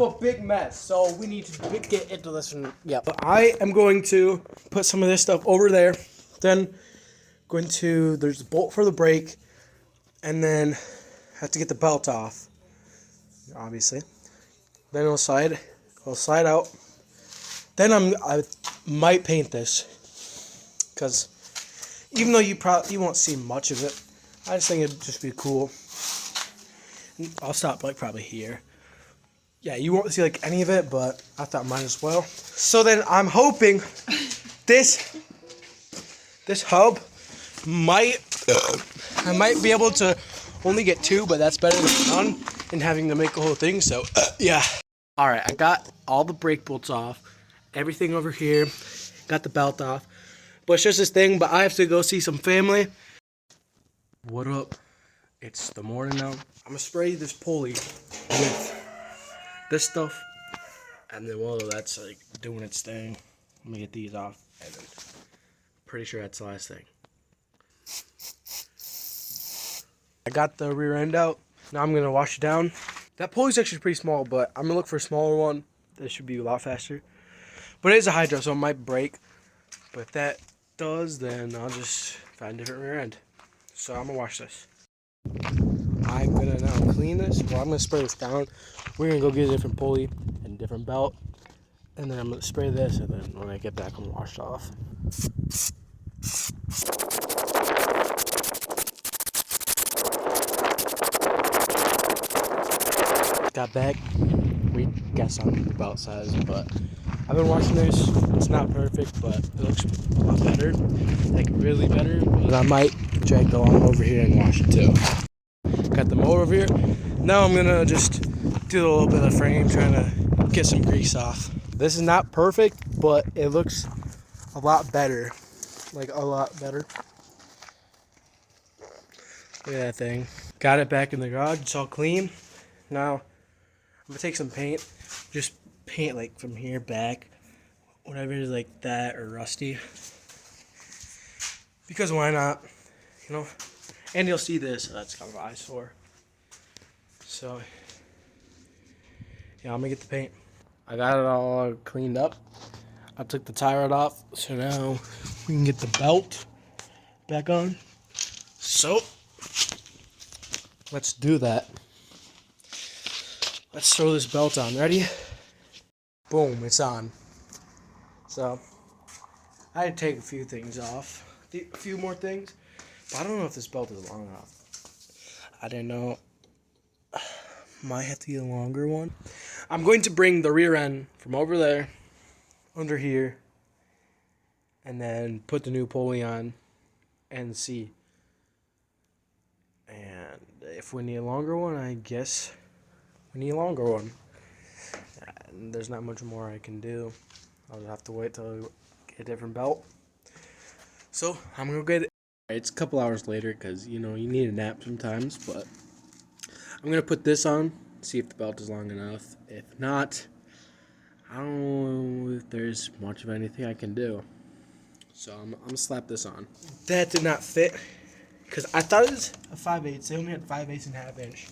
up a big mess, so we need to get into this one. Yeah, but I am going to put some of this stuff over there. Then there's a bolt for the brake, and then have to get the belt off, obviously. Then it'll slide out. Then I might paint this, because even though you won't see much of it, I just think it'd just be cool. I'll stop like probably here. Yeah, you won't see like any of it, but I thought might as well. So then I'm hoping this hub I might be able to only get 2, but that's better than none and having to make the whole thing. So yeah. All right, I got all the brake bolts off, everything over here, got the belt off, but it's just this thing. But I have to go see some family. What up? It's the morning now. I'm gonna spray this pulley with this stuff, and then while that's like doing its thing, let me get these off, and then pretty sure that's the last thing. I got the rear end out. Now I'm gonna wash it down. That pulley's actually pretty small, but I'm gonna look for a smaller one. That should be a lot faster. But it is a hydro, so it might break. But if that does, then I'll just find a different rear end. So I'm gonna wash this. I'm gonna now clean this. Well, I'm gonna spray this down. We're gonna go get a different pulley and a different belt, and then I'm gonna spray this, and then when I get back, I'm gonna wash it off. Got back. We guess on the belt size, but I've been washing this. It's not perfect, but it looks a lot better, like really better. But I might drag the lawn over here and wash it too. Got the mower over here. Now I'm gonna just do a little bit of frame, trying to get some grease off. This is not perfect, but it looks a lot better. Like a lot better. Look at that thing. Got it back in the garage. It's all clean. Now I'm gonna take some paint. Just paint like from here back, whatever is like that or rusty. Because why not? You know. And you'll see this, so that's kind of an eyesore. So, yeah, I'm gonna get the paint. I got it all cleaned up. I took the tie rod off, so now we can get the belt back on. So, let's do that. Let's throw this belt on. Ready? Boom, it's on. So, I had to take a few things off. A few more things. But I don't know if this belt is long enough. I didn't know. Might have to get a longer one. I'm going to bring the rear end from over there, under here, and then put the new pulley on and see. And if we need a longer one, I guess we need a longer one. And there's not much more I can do. I'll just have to wait till I get a different belt. So I'm gonna get it. It's a couple hours later because, you know, you need a nap sometimes, but I'm going to put this on, see if the belt is long enough. If not, I don't know if there's much of anything I can do. So I'm going to slap this on. That did not fit because I thought it was a 5/8. They only had 5/8 and a half inch.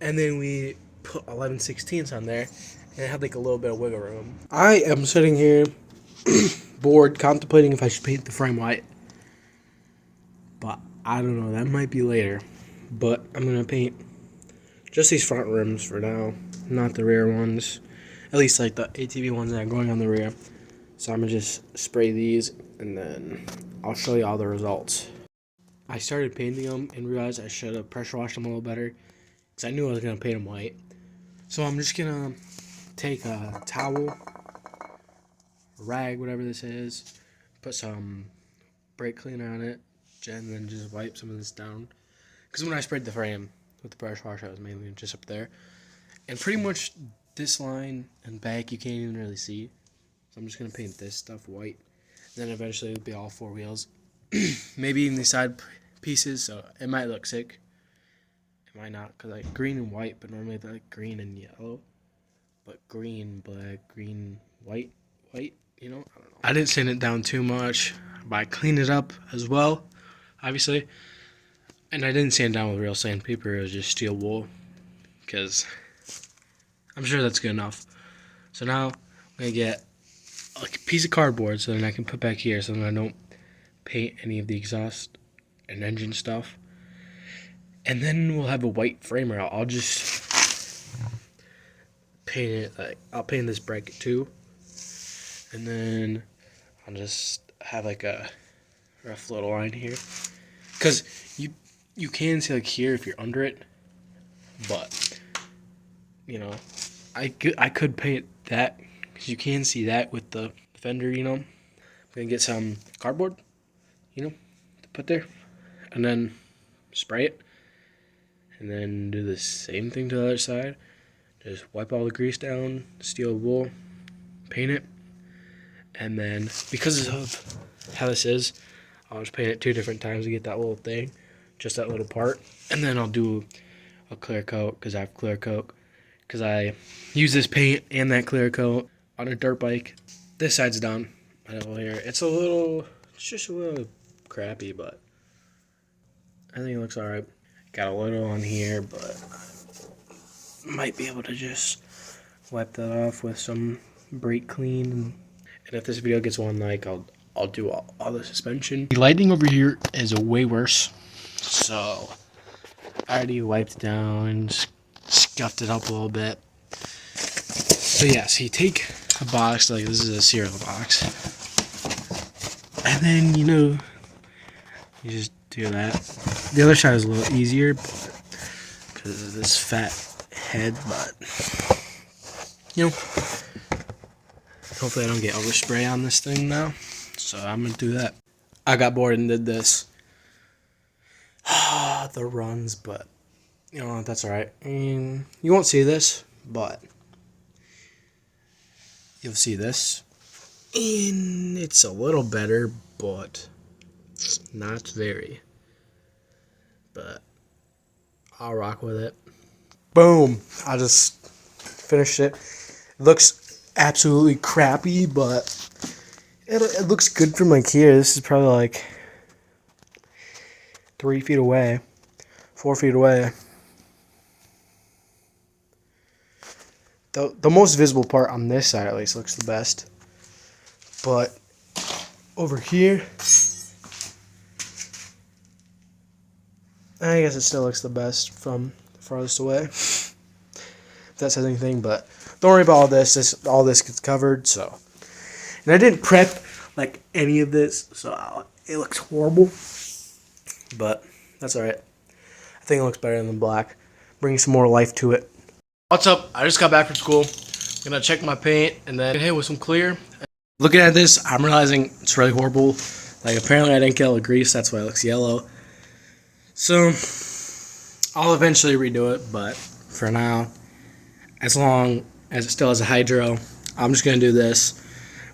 And then we put 11/16 on there, and it had like a little bit of wiggle room. I am sitting here bored, contemplating if I should paint the frame white. But I don't know, that might be later. But I'm going to paint just these front rims for now, not the rear ones. At least like the ATV ones that are going on the rear. So I'm going to just spray these, and then I'll show you all the results. I started painting them and realized I should have pressure washed them a little better, because I knew I was going to paint them white. So I'm just going to take a towel, a rag, whatever this is, put some brake cleaner on it, and then just wipe some of this down. Because when I sprayed the frame with the pressure washer, I was mainly just up there. And pretty much this line and back you can't even really see. So I'm just going to paint this stuff white. Then eventually it'll be all 4 wheels. Maybe even the side pieces, so it might look sick. It might not, because like green and white, but normally they're like green and yellow. But green, black, green, white, you know? I don't know. I didn't sand it down too much, but I cleaned it up as well. Obviously, and I didn't sand down with real sandpaper. It was just steel wool, because I'm sure that's good enough. So now I'm gonna get a piece of cardboard so then I can put back here so then I don't paint any of the exhaust and engine stuff. And then we'll have a white framer. I'll just paint it, like I'll paint this bracket too. And then I'll just have like a rough little line here. Cause you can see like here if you're under it, but you know, I could paint that because you can see that with the fender, you know. I'm gonna get some cardboard, you know, to put there, and then spray it, and then do the same thing to the other side. Just wipe all the grease down, steel wool, paint it, and then because of how this is, I'll just paint it 2 different times to get that little thing, just that little part, and then I'll do a clear coat because I have clear coat. Because I use this paint and that clear coat on a dirt bike. This side's done. Over here, it's just a little crappy, but I think it looks alright. Got a little on here, but I might be able to just wipe that off with some brake clean. And if this video gets 1 like, I'll do all the suspension. The lighting over here is way worse, so I already wiped it down, scuffed it up a little bit. So yeah, so you take a box, like this is a cereal box, and then you just do that. The other side is a little easier because of this fat head, but hopefully I don't get overspray on this thing now. So I'm gonna do that. I got bored and did this. The runs, but that's alright. And you won't see this, but you'll see this. And it's a little better, but not very. But I'll rock with it. Boom! I just finished it. It looks absolutely crappy, but it looks good from like here. This is probably like 3 feet away, 4 feet away. The most visible part on this side at least looks the best. But over here, I guess it still looks the best from farthest away. If that says anything, but don't worry about all this. All this gets covered, so. And I didn't prep like any of this, so it looks horrible. But that's alright. I think it looks better than the black. Bring some more life to it. What's up? I just got back from school. I'm gonna check my paint and then hit with some clear. Looking at this, I'm realizing it's really horrible. Like apparently I didn't get all the grease, that's why it looks yellow. So I'll eventually redo it, but for now, as long as it still has a hydro, I'm just gonna do this.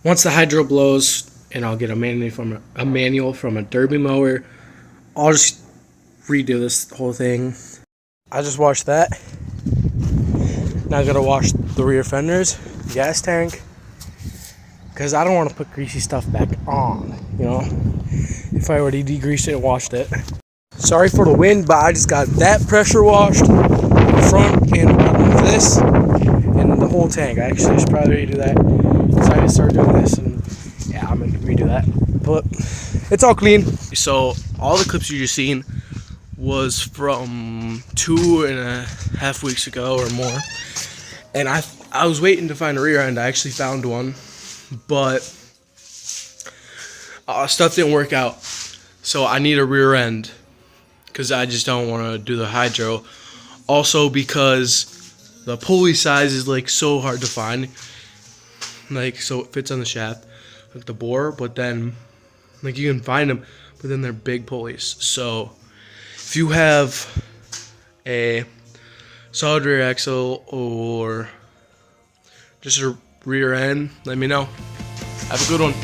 Once the hydro blows, and I'll get a manual from a derby mower, I'll just redo this whole thing. I just washed that. Now I gotta wash the rear fenders, the gas tank, because I don't want to put greasy stuff back on, if I already degreased it and washed it. Sorry for the wind, but I just got that pressure washed, the front and bottom of this, and the whole tank. I actually should probably redo that, because I just started doing this, and yeah, I'm gonna redo that. But it's all clean. So all the clips you just seen was from 2.5 weeks ago or more. And I was waiting to find a rear end. I actually found one, but stuff didn't work out. So I need a rear end because I just don't want to do the hydro. Also because the pulley size is like so hard to find. Like so it fits on the shaft, like the bore, but then like you can find them, but then they're big pulleys. So if you have a solid rear axle or just a rear end, let me know. Have a good one.